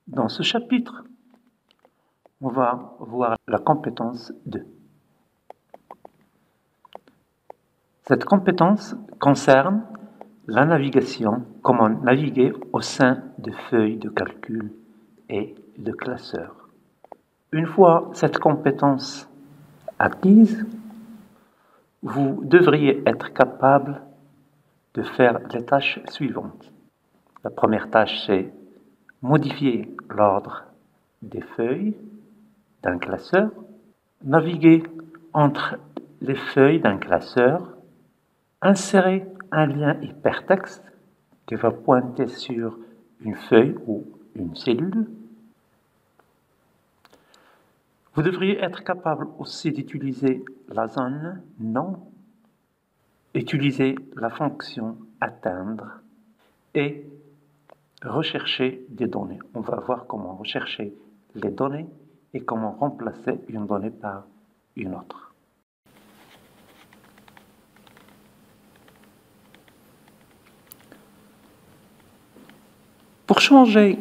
Dans ce chapitre, on va voir la compétence 2. Cette compétence concerne la navigation, comment naviguer au sein de feuilles de calcul et de classeurs. Une fois cette compétence acquise, vous devriez être capable de faire les tâches suivantes. La première tâche, c'est modifier l'ordre des feuilles d'un classeur, naviguer entre les feuilles d'un classeur, insérer un lien hypertexte qui va pointer sur une feuille ou une cellule. Vous devriez être capable aussi d'utiliser la zone non, utiliser la fonction atteindre et rechercher des données. On va voir comment rechercher les données et comment remplacer une donnée par une autre. Pour changer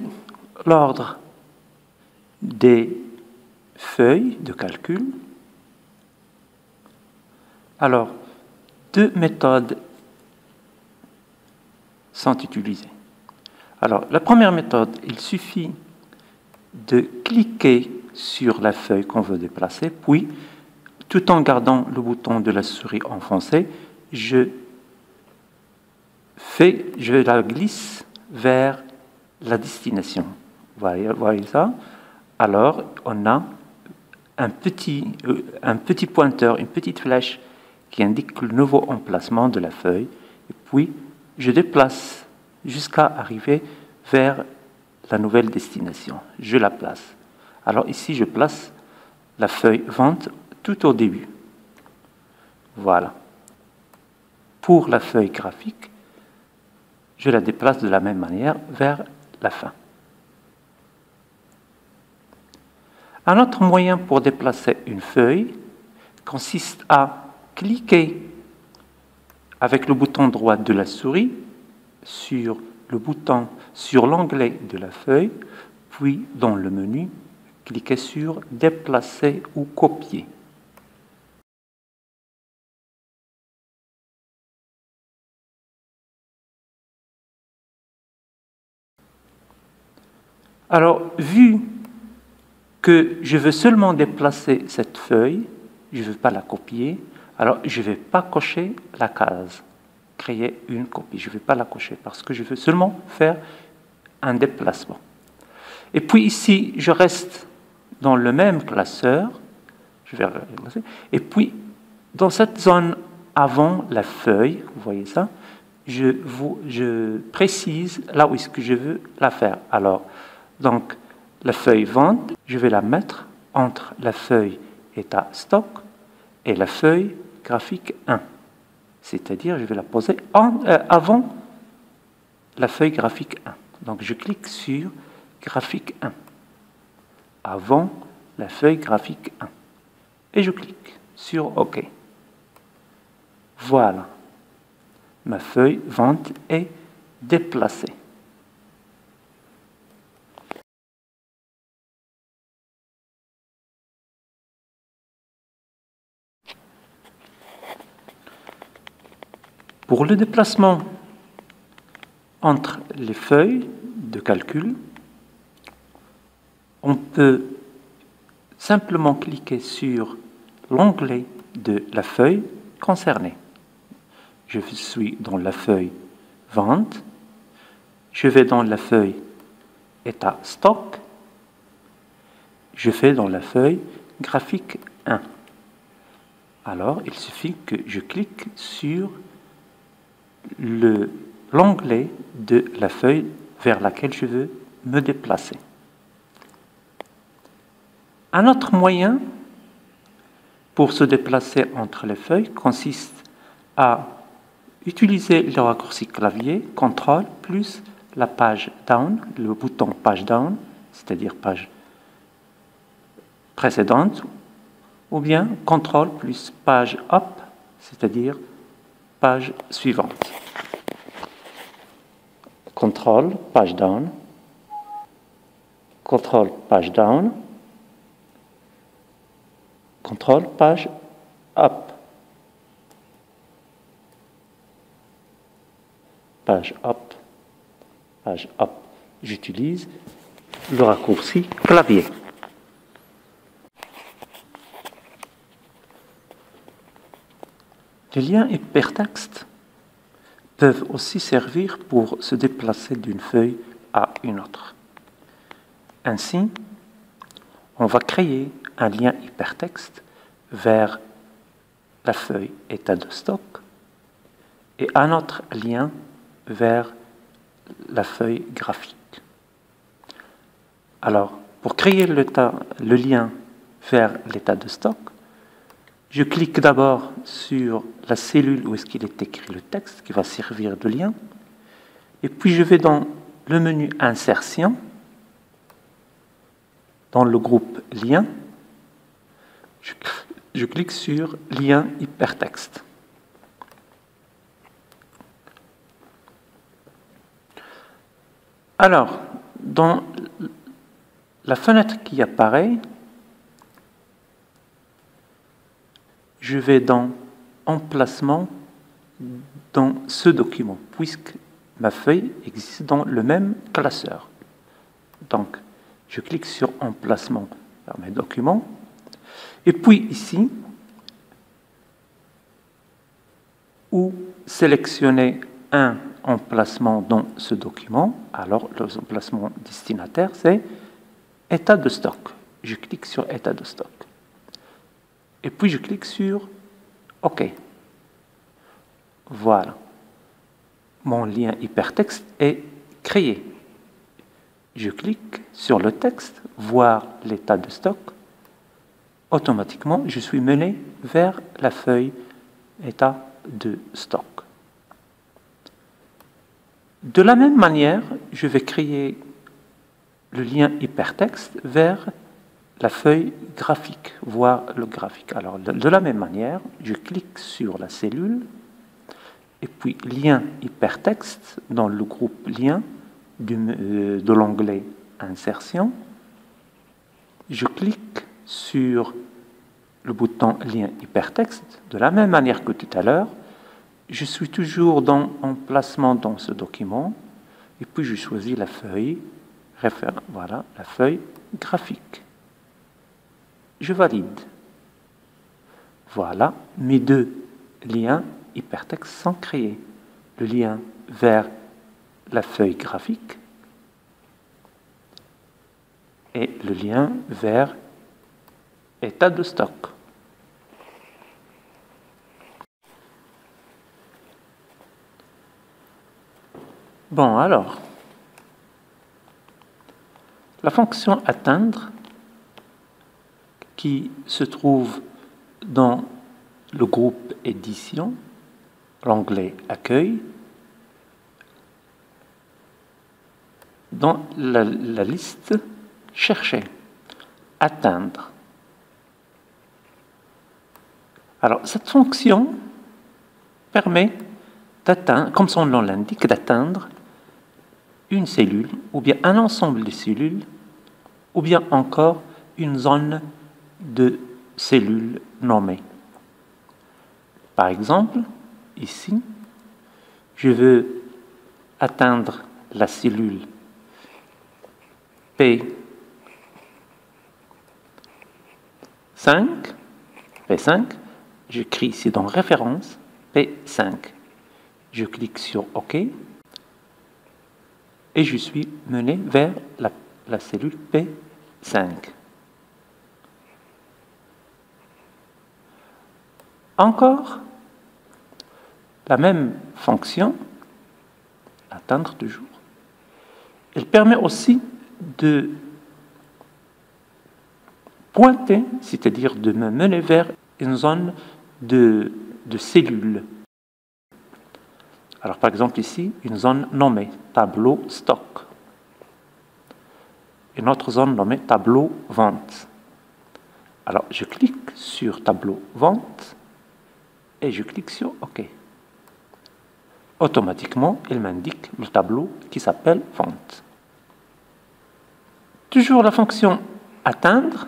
l'ordre des feuilles de calcul, alors deux méthodes sont utilisées. Alors, la première méthode, il suffit de cliquer sur la feuille qu'on veut déplacer, puis, tout en gardant le bouton de la souris enfoncé, je la glisse vers la destination. Vous voyez ça? Alors, on a un petit pointeur, une petite flèche qui indique le nouveau emplacement de la feuille. Et puis, je déplace jusqu'à arriver vers la nouvelle destination. Je la place. Alors ici, je place la feuille vente tout au début. Voilà. Pour la feuille graphique, je la déplace de la même manière vers la fin. Un autre moyen pour déplacer une feuille consiste à cliquer avec le bouton droit de la souris sur l'onglet de la feuille, puis dans le menu, cliquez sur « Déplacer ou copier ». Alors, vu que je veux seulement déplacer cette feuille, je ne veux pas la copier, alors je ne vais pas cocher la case « Créer une copie ». Je ne vais pas la cocher parce que je veux seulement faire un déplacement. Et puis ici, je reste dans le même classeur, et puis dans cette zone avant la feuille, vous voyez ça, je précise là où est-ce que je veux la faire. Alors, donc, la feuille vente, je vais la mettre entre la feuille état stock et la feuille graphique 1. C'est-à-dire, je vais la poser avant la feuille graphique 1. Donc, je clique sur graphique 1, avant la feuille graphique 1. Et je clique sur OK. Voilà. Ma feuille vente est déplacée. Pour le déplacement entre les feuilles de calcul, on peut simplement cliquer sur l'onglet de la feuille concernée. Je suis dans la feuille Vente, je vais dans la feuille État stock, je vais dans la feuille Graphique 1. Alors, il suffit que je clique sur l'onglet de la feuille vers laquelle je veux me déplacer. Un autre moyen pour se déplacer entre les feuilles consiste à utiliser le raccourci clavier CTRL plus la page down, le bouton page down, c'est-à-dire page précédente, ou bien CTRL plus page up, c'est-à-dire page suivante. CTRL, page down, contrôle page down, contrôle page up, page up, page up. J'utilise le raccourci clavier. Les liens hypertextes peuvent aussi servir pour se déplacer d'une feuille à une autre. Ainsi, on va créer un lien hypertexte vers la feuille état de stock et un autre lien vers la feuille graphique. Alors, pour créer le lien vers l'état de stock, je clique d'abord sur la cellule où est-ce qu'il est écrit le texte qui va servir de lien, et puis je vais dans le menu Insertion, dans le groupe Lien, je clique sur Lien hypertexte. Alors, dans la fenêtre qui apparaît, je vais dans Emplacement dans ce document, puisque ma feuille existe dans le même classeur. Donc, je clique sur Emplacement vers mes documents, et puis ici, où sélectionner un emplacement dans ce document, alors l'emplacement destinataire, c'est État de stock. Je clique sur État de stock. Et puis je clique sur OK. Voilà. Mon lien hypertexte est créé. Je clique sur le texte, voir l'état de stock. Automatiquement, je suis mené vers la feuille état de stock. De la même manière, je vais créer le lien hypertexte vers la feuille graphique, voir le graphique. Alors, de la même manière, je clique sur la cellule, et puis lien hypertexte dans le groupe lien de l'onglet Insertion. Je clique sur le bouton lien hypertexte. De la même manière que tout à l'heure, je suis toujours dans Emplacement dans ce document, et puis je choisis la feuille, voilà, la feuille graphique. Je valide. Voilà, mes deux liens hypertextes sont créés. Le lien vers la feuille graphique et le lien vers état de stock. Bon, alors, la fonction atteindre qui se trouve dans le groupe édition, l'onglet accueil, dans la liste chercher, atteindre. Alors, cette fonction permet d'atteindre, comme son nom l'indique, d'atteindre une cellule, ou bien un ensemble de cellules, ou bien encore une zone de cellules nommées. Par exemple, ici, je veux atteindre la cellule P5, j'écris ici dans référence P5. Je clique sur OK et je suis mené vers la cellule P5. Encore la même fonction, atteindre toujours. Elle permet aussi de pointer, c'est-à-dire de me mener vers une zone de cellules. Alors par exemple ici, une zone nommée tableau stock. Une autre zone nommée tableau vente. Alors je clique sur tableau vente et je clique sur OK. Automatiquement, il m'indique le tableau qui s'appelle vente. Toujours la fonction atteindre,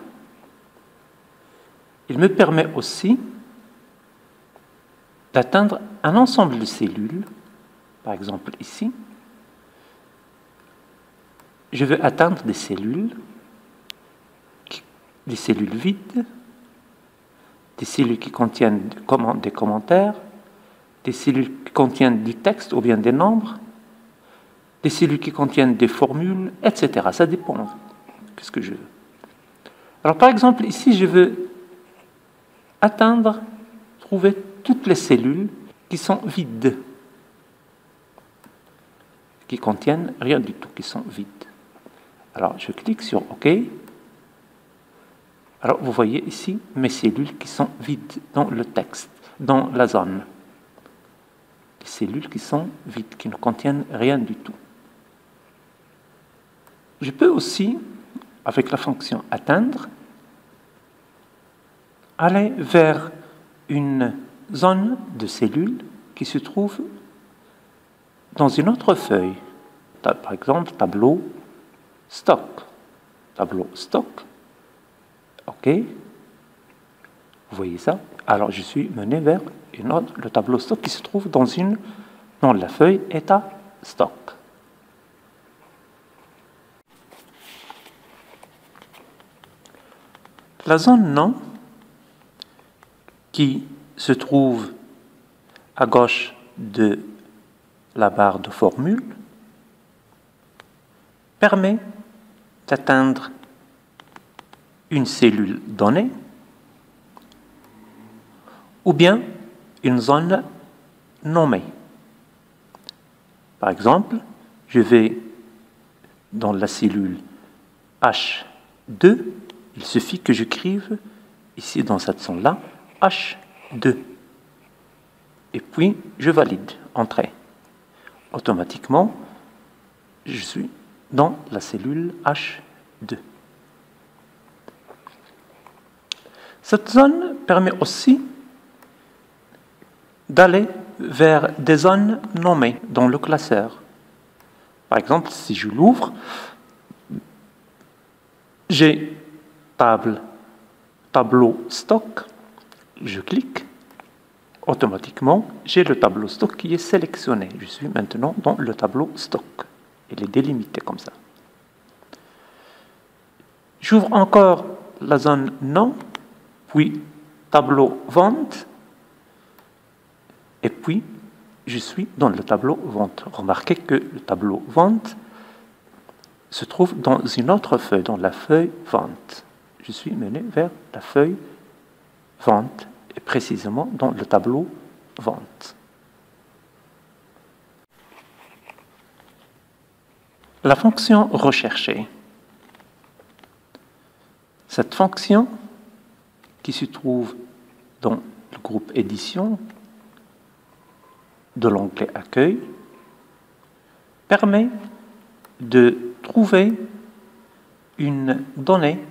il me permet aussi d'atteindre un ensemble de cellules. Par exemple ici, je veux atteindre des cellules vides, des cellules qui contiennent des commentaires, des cellules qui contiennent du texte ou bien des nombres, des cellules qui contiennent des formules, etc. Ça dépend de ce que je veux. Alors par exemple, ici, je veux trouver toutes les cellules qui sont vides, qui contiennent rien du tout, qui sont vides. Alors je clique sur OK. Alors vous voyez ici mes cellules qui sont vides dans le texte, dans la zone. Les cellules qui sont vides, qui ne contiennent rien du tout. Je peux aussi, avec la fonction atteindre, aller vers une zone de cellules qui se trouve dans une autre feuille. Par exemple, tableau stock. Tableau stock. OK. Vous voyez ça? Alors, je suis mené vers le tableau stock qui se trouve dans la feuille état stock. La zone nom qui se trouve à gauche de la barre de formule permet d'atteindre une cellule donnée ou bien une zone nommée. Par exemple, je vais dans la cellule H2, il suffit que j'écrive ici dans cette zone-là H2. Et puis, je valide, entrée. Automatiquement, je suis dans la cellule H2. Cette zone permet aussi d'aller vers des zones nommées dans le classeur. Par exemple, si je l'ouvre, j'ai tableau stock, je clique, automatiquement, j'ai le tableau stock qui est sélectionné. Je suis maintenant dans le tableau stock. Il est délimité comme ça. J'ouvre encore la zone nom, puis tableau vente, et puis je suis dans le tableau vente. Remarquez que le tableau vente se trouve dans une autre feuille, dans la feuille vente. Je suis mené vers la feuille vente, et précisément dans le tableau vente. La fonction rechercher. Cette fonction, qui se trouve dans le groupe édition de l'onglet accueil, permet de trouver une donnée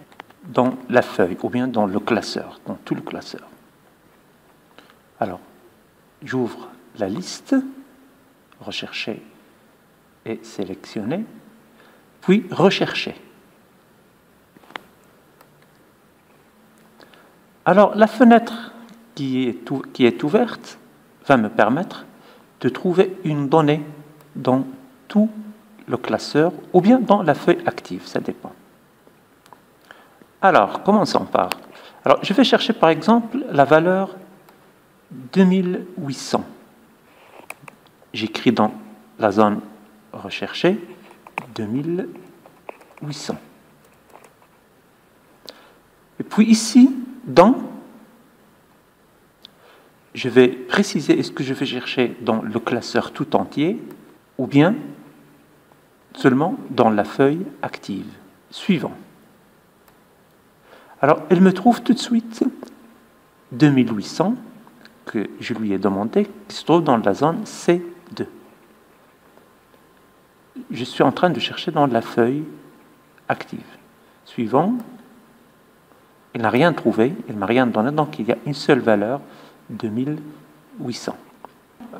dans la feuille ou bien dans le classeur, dans tout le classeur. Alors, j'ouvre la liste, rechercher et sélectionner, puis rechercher. Alors, la fenêtre qui est ouverte va me permettre de trouver une donnée dans tout le classeur ou bien dans la feuille active, ça dépend. Alors, commençons par... Alors, je vais chercher par exemple la valeur 2800. J'écris dans la zone recherchée 2800. Et puis ici, je vais préciser est-ce que je vais chercher dans le classeur tout entier ou bien seulement dans la feuille active. Suivant. Alors, elle me trouve tout de suite 2800 que je lui ai demandé, qui se trouve dans la zone C2. Je suis en train de chercher dans la feuille active. Suivant, il n'a rien trouvé, il ne m'a rien donné, donc il y a une seule valeur, 2800.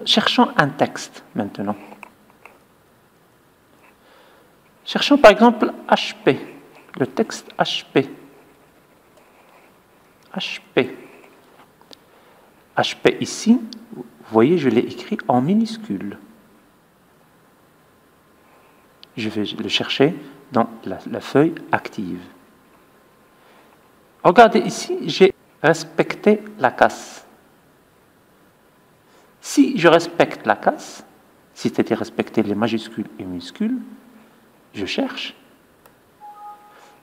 Cherchons un texte maintenant. Cherchons par exemple HP. le texte HP. HP. HP ici, vous voyez, je l'ai écrit en minuscule. Je vais le chercher dans la feuille active. Regardez ici, j'ai respecté la casse. Si je respecte la casse, c'est-à-dire respecter les majuscules et minuscules, je cherche.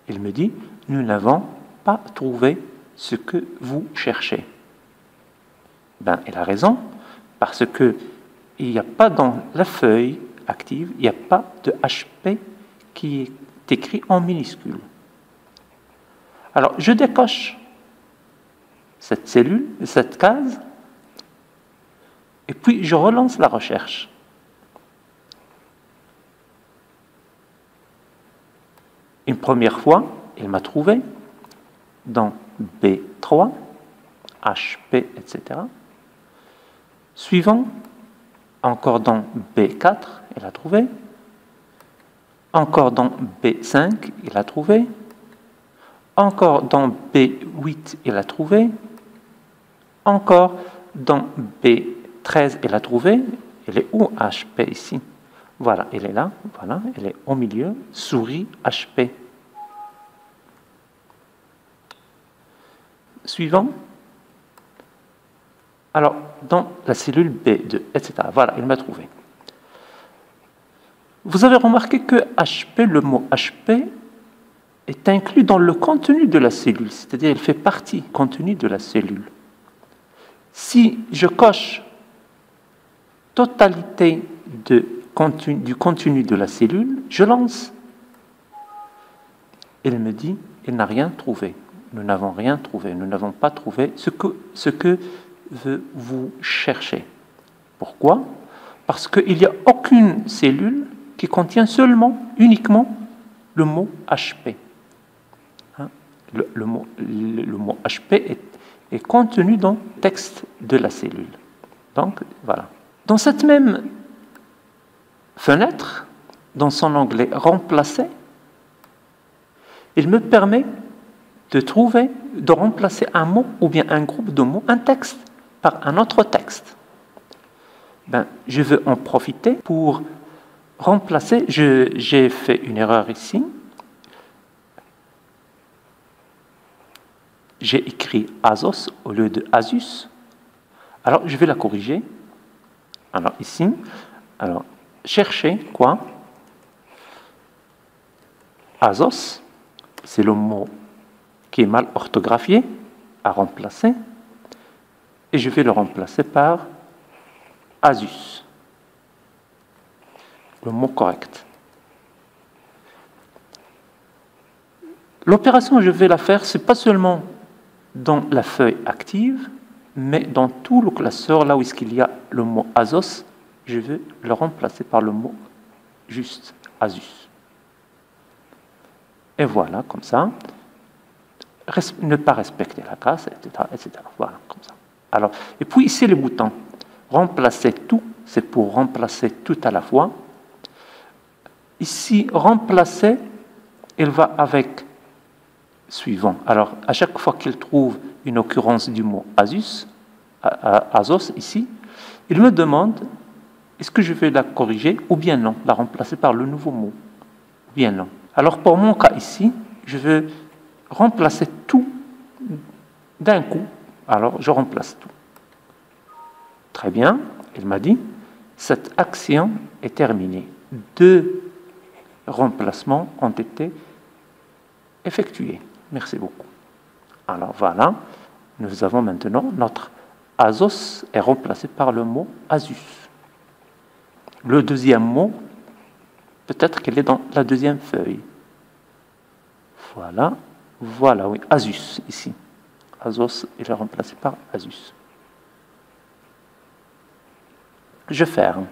Il me dit, nous n'avons pas trouvé ce que vous cherchez. Ben, il a raison, parce que il n'y a pas dans la feuille active, il n'y a pas de HP qui est écrit en minuscule. Alors, je décoche cette cellule, cette case, et puis je relance la recherche. Une première fois, il m'a trouvé dans B3, HP, etc. Suivant, encore dans B4, il a trouvé. Encore dans B5, il a trouvé. Encore dans B8, il a trouvé. Encore dans B13, il a trouvé. Il est où HP ici? Voilà, il est là. Voilà, il est au milieu. Souris HP. Suivant. Alors, dans la cellule B2, etc. Voilà, il m'a trouvé. Vous avez remarqué que HP, le mot HP, est inclus dans le contenu de la cellule, c'est-à-dire il fait partie du contenu de la cellule. Si je coche totalité du contenu de la cellule, je lance. Il me dit, il n'a rien trouvé. Nous n'avons rien trouvé. Nous n'avons pas trouvé ce que vous cherchez. Pourquoi? Parce qu'il n'y a aucune cellule qui contient uniquement le mot HP. Hein? Le mot HP est contenu dans le texte de la cellule. Donc, voilà. Dans cette même fenêtre, dans son onglet « Remplacer », il me permet de remplacer un mot ou bien un groupe de mots, un texte, par un autre texte. Ben, je veux en profiter pour remplacer. J'ai fait une erreur ici. J'ai écrit Azos au lieu de Asus. Alors, je vais la corriger. Alors, ici, chercher quoi? Azos, c'est le mot qui est mal orthographié, à remplacer. Et je vais le remplacer par Asus. Le mot correct. L'opération, je vais la faire, ce n'est pas seulement dans la feuille active, mais dans tout le classeur, là où il y a le mot Azos, je vais le remplacer par le mot juste Asus. Et voilà, comme ça. Ne pas respecter la casse, etc., etc. Voilà, comme ça. Alors, et puis ici, les boutons. Remplacer tout, c'est pour remplacer tout à la fois. Ici, remplacer, il va avec suivant. Alors, à chaque fois qu'il trouve une occurrence du mot Asus, Azos, ici, il me demande est-ce que je vais la corriger ou bien non, la remplacer par le nouveau mot, ou bien non. Alors, pour mon cas ici, je vais remplacer tout d'un coup. Alors, je remplace tout. Très bien, il m'a dit, cette action est terminée. 2 remplacements ont été effectués. Merci beaucoup. Alors voilà, nous avons maintenant notre Azos est remplacé par le mot Asus. Le deuxième mot, peut-être qu'il est dans la deuxième feuille. Voilà, voilà, oui, Asus, ici. Azos, il est remplacé par Asus. Je ferme.